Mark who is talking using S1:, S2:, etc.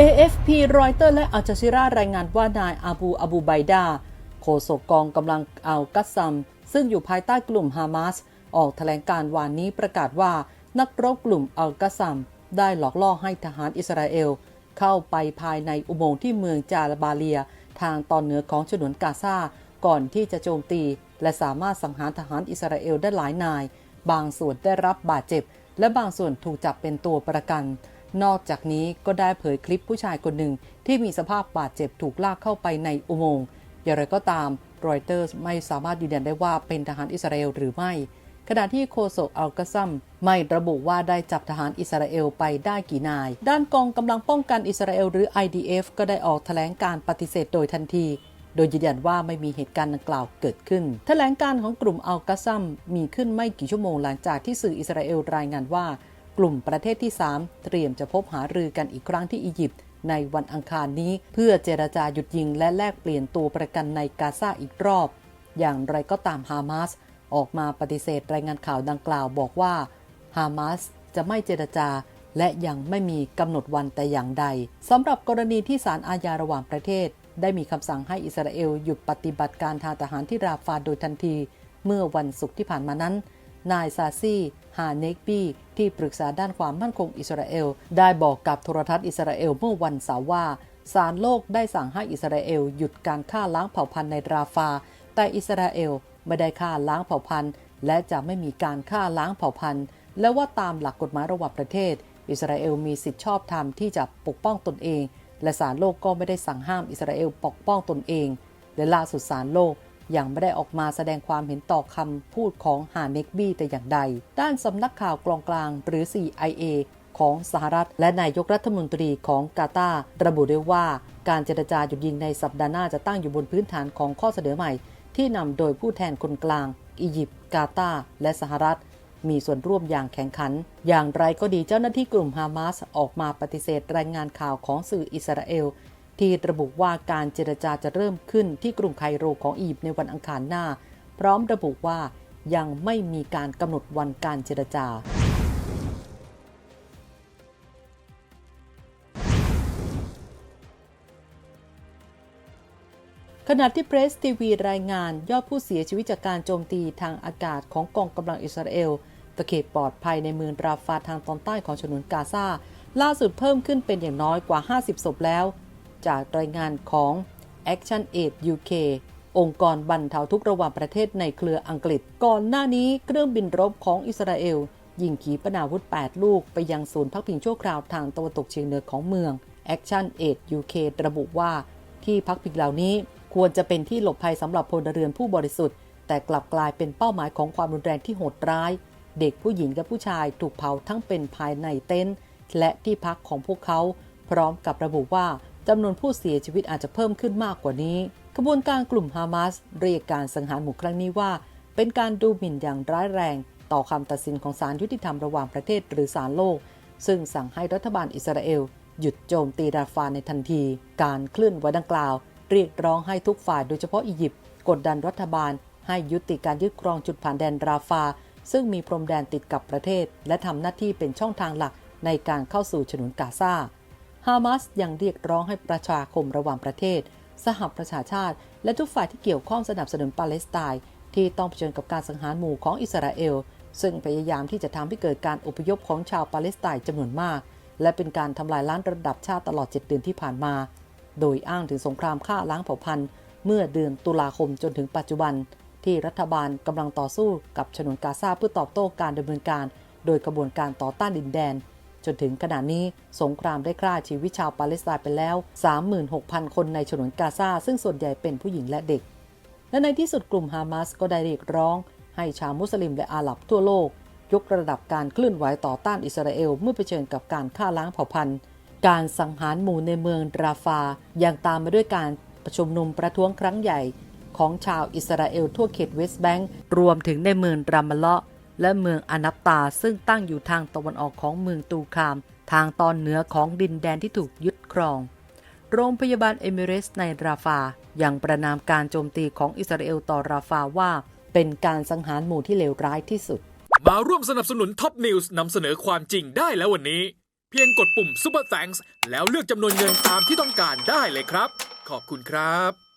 S1: AFP รอยเตอร์และอัลจาซีรารายงานว่านายอาบูไบดาโฆษกกองกำลังอัลกัสซัมซึ่งอยู่ภายใต้กลุ่มฮามาสออกแถลงการณ์วันนี้ประกาศว่านักรบกลุ่มอัลกัสซัมได้หลอกล่อให้ทหารอิสราเอลเข้าไปภายในอุโมงค์ที่เมืองจาบาเลียทางตอนเหนือของฉนวนกาซาก่อนที่จะโจมตีและสามารถสังหารทหารอิสราเอลได้หลายนายบางส่วนได้รับบาดเจ็บและบางส่วนถูกจับเป็นตัวประกันนอกจากนี้ก็ได้เผยคลิปผู้ชายคนหนึ่งที่มีสภาพบาดเจ็บถูกลากเข้าไปในอุโมงค์อย่างไรก็ตามรอยเตอร์ไม่สามารถยืนยันได้ว่าเป็นทหารอิสราเอลหรือไม่ขณะที่โฆษกอัลกัสซัมไม่ระบุว่าได้จับทหารอิสราเอลไปได้กี่นายด้านกองกำลังป้องกันอิสราเอลหรือ IDF ก็ได้ออกแถลงการปฏิเสธโดยทันทีโดยยืนยันว่าไม่มีเหตุการณ์ดังกล่าวเกิดขึ้นแถลงการของกลุ่มอัลกัสซัมมีขึ้นไม่กี่ชั่วโมงหลังจากที่สื่ออิสราเอลรายงานว่ากลุ่มประเทศที่ 3 เตรียมจะพบหารือกันอีกครั้งที่อียิปต์ในวันอังคารนี้เพื่อเจรจาหยุดยิงและแลกเปลี่ยนตัวประกันในกาซาอีกรอบอย่างไรก็ตามฮามาสออกมาปฏิเสธรายงานข่าวดังกล่าวบอกว่าฮามาสจะไม่เจรจาและยังไม่มีกำหนดวันแต่อย่างใดสำหรับกรณีที่ศาลอาญาระหว่างประเทศได้มีคำสั่งให้อิสราเอลหยุดปฏิบัติการทางทหารที่ราฟาโดยทันทีเมื่อวันศุกร์ที่ผ่านมานั้นนายซาซีฮาเนกบีที่ปรึกษาด้านความมั่นคงอิสราเอลได้บอกกับโทรทัศน์อิสราเอลเมื่อวันเสาร์ว่าศาลโลกได้สั่งให้อิสราเอลหยุดการฆ่าล้างเผ่าพันธุ์ในราฟาแต่อิสราเอลไม่ได้ฆ่าล้างเผ่าพันธุ์และจะไม่มีการฆ่าล้างเผ่าพันธุ์และว่าตามหลักกฎหมายระหว่างประเทศอิสราเอลมีสิทธิชอบธรรมที่จะปกป้องตนเองและศาลโลกก็ไม่ได้สั่งห้ามอิสราเอลปกป้องตนเองและล่าสุดศาลโลกยังไม่ได้ออกมาแสดงความเห็นต่อคำพูดของฮาเนกบีแต่อย่างใดด้านสำนักข่าวกลางหรือ CIA ของสหรัฐและนายกรัฐมนตรีของกาตาร์ระบุด้วยว่าการเจรจาหยุดยิงในสัปดาห์หน้าจะตั้งอยู่บนพื้นฐานของข้อเสนอใหม่ที่นำโดยผู้แทนคนกลางอียิปต์กาตาร์และสหรัฐมีส่วนร่วมอย่างแข็งขันอย่างไรก็ดีเจ้าหน้าที่กลุ่มฮามาสออกมาปฏิเสธรายงานข่าวของสื่ออิสราเอลที่ระบุว่าการเจรจาจะเริ่มขึ้นที่กรุงไคโรของอียิปต์ในวันอังคารหน้าพร้อมระบุว่ายังไม่มีการกำหนดวันการเจรจาขณะที่เพรสทีวีรายงานยอดผู้เสียชีวิตจากการโจมตีทางอากาศของกองกำลังอิสราเอลตะเข็บปลอดภัยในเมืองราฟาทางตอนใต้ของฉนวนกาซาล่าสุดเพิ่มขึ้นเป็นอย่างน้อยกว่า50ศพแล้วจากรายงานของ Action Aid UK องค์กรบรรเทาทุกข์ระหว่างประเทศในเครืออังกฤษก่อนหน้านี้เครื่องบินรบของอิสราเอลยิงขีปนาวุธ8ลูกไปยังศูนย์พักพิงชั่วคราวทางตะวันตกเฉียงเหนือของเมือง Action Aid UK ระบุว่าที่พักพิงเหล่านี้ควรจะเป็นที่หลบภัยสำหรับพลเรือนผู้บริสุทธิ์แต่กลับกลายเป็นเป้าหมายของความรุนแรงที่โหดร้ายเด็กผู้หญิงและผู้ชายถูกเผาทั้งเป็นภายในเต็นท์และที่พักของพวกเขาพร้อมกับระบุว่าจำนวนผู้เสียชีวิตอาจจะเพิ่มขึ้นมากกว่านี้ขบวนการกลุ่มฮามาสเรียกการสังหารหมู่ครั้งนี้ว่าเป็นการดูหมิ่นอย่างร้ายแรงต่อคำตัดสินของศาลยุติธรรมระหว่างประเทศหรือศาลโลกซึ่งสั่งให้รัฐบาลอิสราเอลหยุดโจมตีราฟาในทันทีการเคลื่อนไหวดังกล่าวเรียกร้องให้ทุกฝ่ายโดยเฉพาะอียิปต์กดดันรัฐบาลให้ยุติการยึดครองจุดผ่านแดนราฟาซึ่งมีพรมแดนติดกับประเทศและทำหน้าที่เป็นช่องทางหลักในการเข้าสู่ฉนวนกาซาฮามาสยังเรียกร้องให้ประชาคมระหว่างประเทศสหประชาชาติและทุกฝ่ายที่เกี่ยวข้องสนับสนุนปาเลสไตน์ที่ต้องเผชิญกับการสังหารหมู่ของอิสราเอลซึ่งพยายามที่จะทำให้เกิดการอพยพของชาวปาเลสไตน์จำนวนมากและเป็นการทำลายล้างระดับชาติตลอด7 เดือนที่ผ่านมาโดยอ้างถึงสงครามฆ่าล้างเผ่าพันธุ์เมื่อเดือนตุลาคมจนถึงปัจจุบันที่รัฐบาลกำลังต่อสู้กับฉนวนกาซาเพื่อตอบโต้การดำเนินการโดยกระบวนการต่อต้านดินแดนจนถึงขณะนี้สงครามได้ฆ่าชีวิตชาวปาเลสไตน์ไปแล้ว 36,000 คนในฉนวนกาซาซึ่งส่วนใหญ่เป็นผู้หญิงและเด็กและในที่สุดกลุ่มฮามาสก็ได้เรียกร้องให้ชาวมุสลิมและอาหรับทั่วโลกยกระดับการเคลื่อนไหวต่อต้านอิสราเอลเมื่อเผชิญกับการฆ่าล้างเผ่าพันธุ์การสังหารหมู่ในเมืองราฟายังตามมาด้วยการชุมนุมประท้วงครั้งใหญ่ของชาวอิสราเอลทั่วเขตเวสต์แบงก์รวมถึงในเมืองรามะเลาะห์และเมืองอานับตาซึ่งตั้งอยู่ทางตะวันออกของเมืองตูคามทางตอนเหนือของดินแดนที่ถูกยึดครองโรงพยาบาลเอมิเรตส์ในราฟายังประณามการโจมตีของอิสราเอลต่อราฟาว่าเป็นการสังหารหมู่ที่เลวร้ายที่สุด
S2: มาร่วมสนับสนุนท็อปนิวส์นำเสนอความจริงได้แล้ววันนี้ เพียงกดปุ่ม Super Thanks แล้วเลือกจำนวนเงินตามที่ต้องการได้เลยครับ ขอบคุณครับ